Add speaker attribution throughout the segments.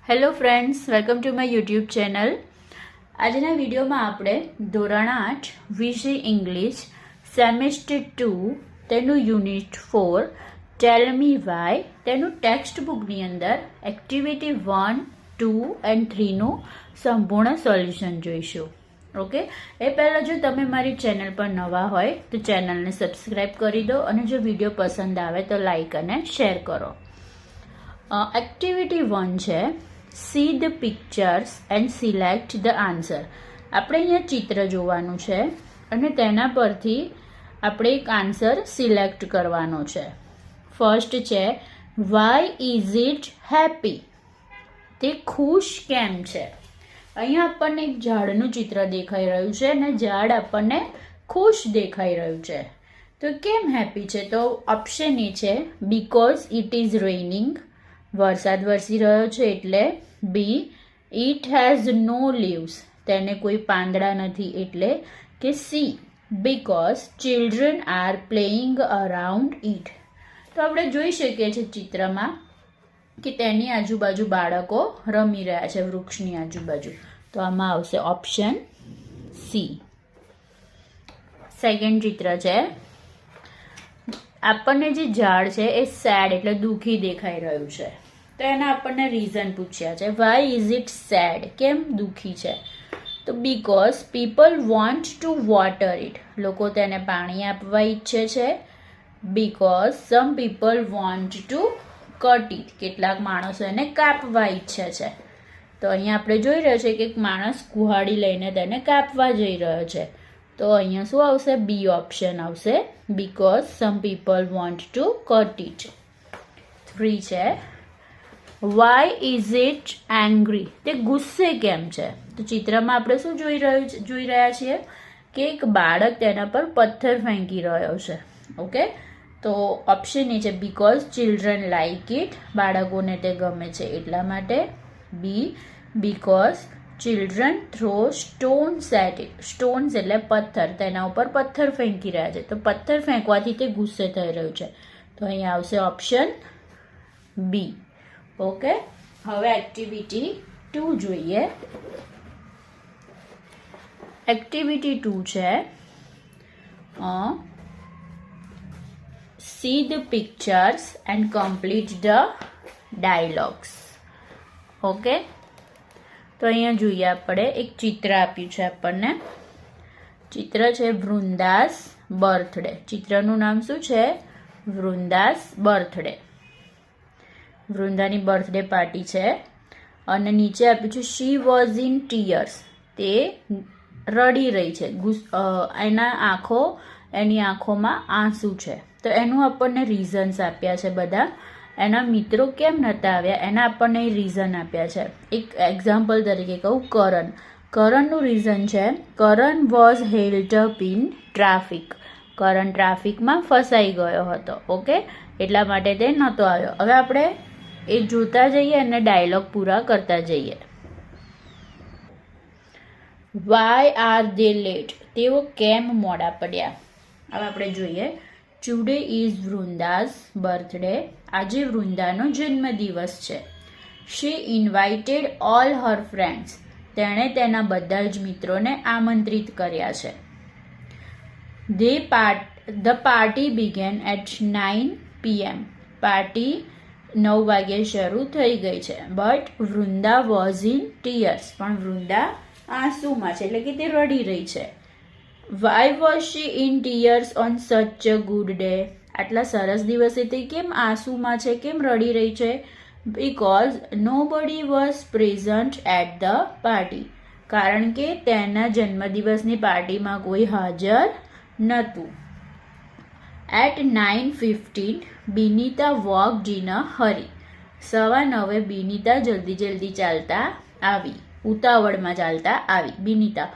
Speaker 1: Hello friends, welcome to my YouTube channel. આજના વિડીયોમાં આપણે ધોરણ 8 વિષય ઇંગ્લિશ સેમેસ્ટર 2 તેનું યુનિટ 4 ટેલ મી વાય તેનું ટેક્સ્ટ બુકની અંદર એક્ટિવિટી 1, 2 એન્ડ 3નું સંપૂર્ણ સોલ્યુશન જોઈશું. ઓકે, એ પહેલાં જો તમે મારી ચેનલ પર નવા હોય તો ચેનલને સબસ્ક્રાઈબ કરી દો અને જો વિડીયો પસંદ આવે તો લાઈક અને શેર કરો. એક્ટિવિટી 1 છે see the pictures and select the answer. આપણે અહીંયા ચિત્ર જોવાનું છે અને તેના પરથી આપણે એક આન્સર સિલેક્ટ કરવાનો છે. ફર્સ્ટ છે વાય ઇઝ ઇટ હેપી, તે ખુશ કેમ છે. અહીંયા આપણને એક ઝાડનું ચિત્ર દેખાઈ રહ્યું છે અને ઝાડ આપણને ખુશ દેખાઈ રહ્યું છે. તો કેમ હેપી છે? તો ઓપ્શન એ છે બીકોઝ ઇટ ઇઝ રેઇનિંગ, વરસાદ વરસી રહ્યો છે એટલે. B it has no leaves, તેને કોઈ પાંદડા નથી એટલે કે. C because children are playing around it. તો આપણે જોઈ શકીએ છીએ ચિત્રમાં કે તેની આજુબાજુ બાળકો રમી રહ્યા છે વૃક્ષની આજુબાજુ. તો આમાં આવશે ઓપ્શન સી. સેકન્ડ ચિત્ર છે, આપણને જે ઝાડ છે એ સેડ એટલે દુઃખી દેખાઈ રહ્યું છે. તો એના આપણને રીઝન પૂછ્યા છે. વાય ઇઝ ઇટ સેડ, કેમ દુઃખી છે? તો because people want to water it, લોકો તેને પાણી આપવા ઈચ્છે છે. Because some people want to cut it, કેટલાક માણસો એને કાપવા ઈચ્છે છે. તો અહીંયા આપણે જોઈ રહ્યા છીએ કે એક માણસ કુહાડી લઈને તેને કાપવા જઈ રહ્યો છે. તો અહીંયા શું આવશે? બી ઓપ્શન આવશે, because some people want to cut it. 3 છે વાય ઇઝ ઇટ એંગ્રી, તે ગુસ્સે કેમ છે? તો ચિત્રમાં આપણે શું જોઈ રહ્યા છીએ કે એક બાળક તેના પર પથ્થર ફેંકી રહ્યો છે. ઓકે, તો ઓપ્શન એ છે બીકોઝ ચિલ્ડ્રન લાઇક ઇટ, બાળકોને તે ગમે છે એટલા માટે. Be because children throw stones at it, stones એટલે પથ્થર, તેના ઉપર પથ્થર ફેંકી રહ્યા છે. તો પથ્થર ફેંકવાથી તે ગુસ્સે થઈ રહ્યું છે. તો અહીંયા આવશે ઓપ્શન બી. ઓકે, હવે એક્ટિવિટી 2 જોઈએ. એક્ટિવિટી 2 છે see the pictures and complete the dialogues. Okay, તો અહીંયા જોઈએ આપણે એક ચિત્ર આપ્યું છે આપણને. ચિત્ર છે વૃંદાસ બર્થડે. ચિત્રનું નામ શું છે? વૃંદાસ બર્થડે. વૃંદાની બર્થડે પાર્ટી છે અને નીચે આપ્યું છે શી વોઝ ઇન ટીયર્સ, તે રડી રહી છે. એની આંખોમાં આંસુ છે. તો એનું આપણને રીઝન્સ આપ્યા છે બધા. એના મિત્રો કેમ નહોતા આવ્યા એના આપણને રીઝન આપ્યા છે. એક એક્ઝામ્પલ તરીકે કહું, કરણનું રીઝન છે Karan was held up in traffic, Karan ટ્રાફિકમાં ફસાઈ ગયો હતો. ઓકે, એટલા માટે તે નહોતો આવ્યો. હવે આપણે એ જોતા જઈએ અને ડાયલોગ પૂરા કરતા જઈએ. વાય આર દે લેટ, તેઓ કેમ મોડા પડ્યા? હવે આપણે જોઈએ. ટુડે ઇઝ વૃંદાસ બર્થડે, આજે વૃંદાનો જન્મદિવસ છે. She invited all her friends, તેણે તેના બધા જ મિત્રોને આમંત્રિત કર્યા છે. The party began at 9 PM, party 9 વાગ્યે શરૂ થઈ ગઈ છે. But Vrinda was in tears, પણ વૃંદા આંસુમાં છે એટલે કે તે રડી રહી છે. Why was she in tears on such a good day, આટલા સરસ દિવસે તે કેમ આંસુમાં છે, કેમ રડી રહી છે? Because nobody was present at the party, કારણ કે તેના જન્મદિવસની પાર્ટીમાં કોઈ હાજર નહોતું. At 9:15 Binita walked in a hurry, 9:15 Binita જલ્દી ચાલતા આવી, ઉતાવળમાં ચાલતા આવી. બિનીતા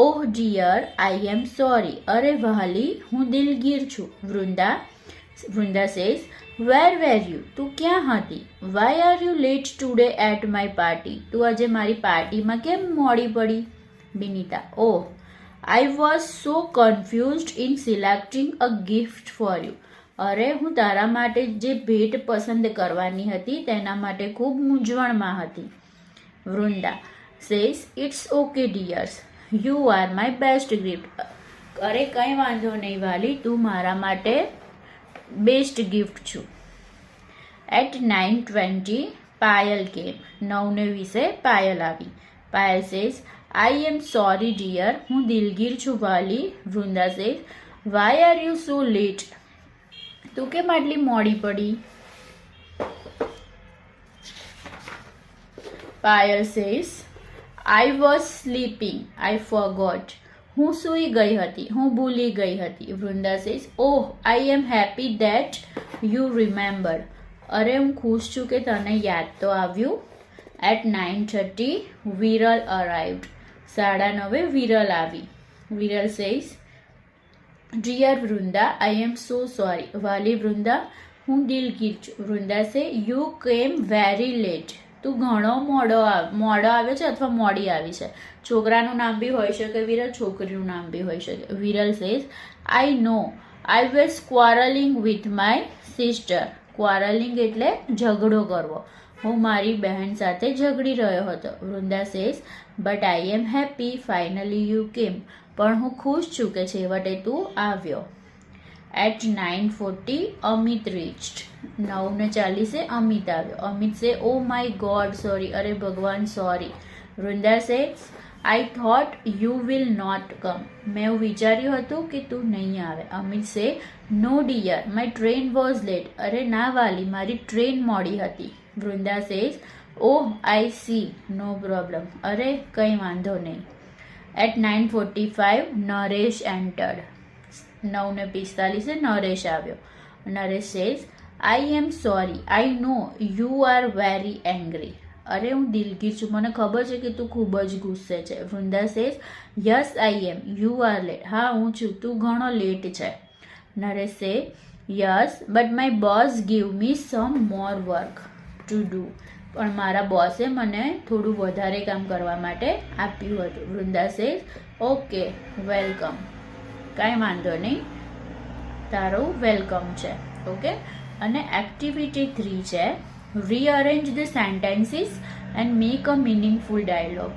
Speaker 1: ઓહ ડિયર આઈ એમ સોરી, અરે વહાલી હું દિલગીર છું. Vrinda says where were you, તું ક્યાં હતી? Why are you late today at my party, તું આજે મારી પાર્ટીમાં કેમ મોડી પડી? બિનીતા ઓહ I was so confused in selecting a gift for you. અરે હું તારા માટે જે ભેટ પસંદ કરવાની હતી તેના માટે ખૂબ મૂંઝવણમાં હતી. Vrunda says, it's okay dears, you are my best gift. અરે કંઈ વાંધો નહીં વાલી, તું મારા માટે બેસ્ટ ગિફ્ટ છું. At 9:20 પાયલ કેમ. 9:20 પાયલ આવી. Payal says, I am sorry dear, હું દિલગીર છું વાલી. Vrinda says, why are you so late? તું કેમ આટલી મોડી પડી? Payal says, I was sleeping, I forgot. હું સૂઈ ગઈ હતી, હું ભૂલી ગઈ હતી. Vrinda says, oh, I am happy that you remembered. અરે હું ખુશ છું કે તને યાદ તો આવ્યું. At 9:30 Viral arrived. 9:30 વિરલ આવી. Viral says, dear Vrunda, I am so sorry. વાલી વૃંદા, હું દિલગીર છું. Vrinda say, you came very late. તું ઘણો મોડો આવ્યો છે અથવા મોડી આવી છે. છોકરાનું નામ બી હોઈ શકે વિરલ, છોકરીનું નામ બી હોઈ શકે. Viral says, I know, I was quarreling with my sister. ક્વારલિંગ એટલે ઝઘડો કરવો. હું મારી બહેન સાથે ઝઘડી રહ્યો હતો. Vrinda says, but I am happy finally you કેમ. પણ હું ખુશ છું કે છેવટે તું આવ્યો. At 9:40 Amit reached. 9:40 અમિત આવ્યો. અમિત સે, ઓ માય ગોડ સોરી, અરે ભગવાન sorry. Vrinda says, I thought you will not come. મેં એવું વિચાર્યું હતું કે તું નહીં આવે. Amit says, no dear, my train was late. અરે ના વાલી, મારી ટ્રેન મોડી હતી. Vrinda says, oh I see, no problem. અરે કંઈ વાંધો નહીં. At 9:45 Naresh entered. 9:45 નરેશ આવ્યો. Naresh says, I am sorry, I know you are very angry. અરે હું દિલગીર છું, મને ખબર છે કે તું ખૂબ જ ગુસ્સે છે. Vrinda says, yes I am, you are late. હા હું છું, તું ઘણો લેટ છે. Naresh say, yes but my boss give me some more work to do. પણ મારા બોસે મને થોડું વધારે કામ કરવા માટે આપ્યું હતું. Vrinda says, okay welcome. કાંઈ વાંધો નહીં, તારું વેલકમ છે. ઓકે. અને એક્ટિવિટી 3 છે, rearrange the sentences and make a meaningful dialogue.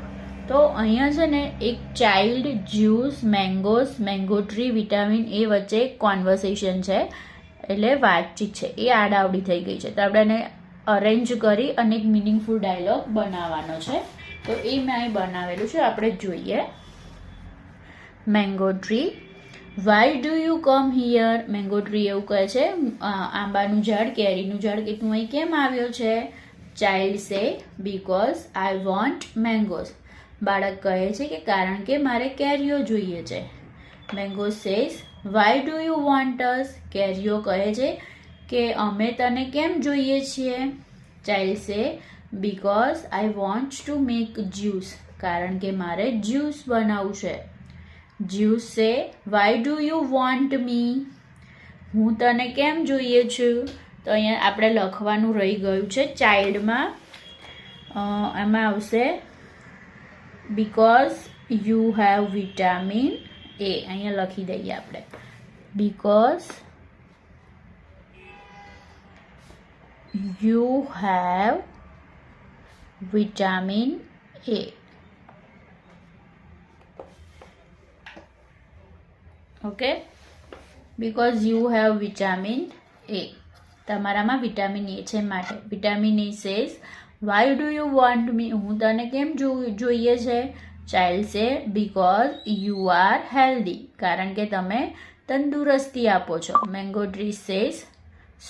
Speaker 1: તો અહીંયા છે ને એક child, juice, mangoes, mango tree, vitamin A વચ્ચે એક કોન્વર્સેશન છે, એટલે વાતચીત છે. એ આડાવડી થઈ ગઈ છે, તો આપણે એને અરેન્જ કરી અને એક મિનિંગફુલ ડાયલોગ બનાવવાનો છે. તો એ મેં અહીં બનાવેલું છે, આપણે જોઈએ. Mango tree, why do you come here. Mango tree એવું કહે છે, આંબાનું ઝાડ, કેરીનું ઝાડ, કે તું અહીં કેમ આવ્યો છે. ચાઇલ્ડ સે, બીકોઝ આઈ વોન્ટ મેંગોઝ. બાળક કહે છે કે કારણ કે મારે કેરીઓ જોઈએ છે. Mango says, why do you want us. કેરીઓ કહે છે કે અમે તને કેમ જોઈએ છીએ. ચાઇલ્ડ સે, because I want to make juice. કારણ કે મારે જ્યુસ બનાવવું છે. જ્યુસ સે, વાય ડુ યુ વોન્ટ મી. હું તને કેમ જોઈએ છું. તો અહીંયા આપણે લખવાનું રહી ગયું છે. ચાઇલ્ડમાં એમાં આવશે because you have vitamin A. અહીંયા લખી દઈએ આપણે, because you have vitamin A. Okay, because you have vitamin A. તમારામાં વિટામિન એ છે માટે. Vitamin A says, why do you want મી. હું તને કેમ જોઈએ છે. ચાઇલ્ડ સે, બીકોઝ યુ આર હેલ્ધી. કારણ કે તમે તંદુરસ્તી આપો છો. Mango tree says,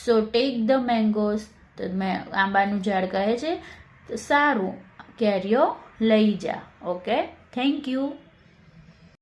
Speaker 1: so take the mangoes. તો આંબાનું ઝાડ કહે છે તો સારું, કેરીઓ લઈ જા. Okay, thank you.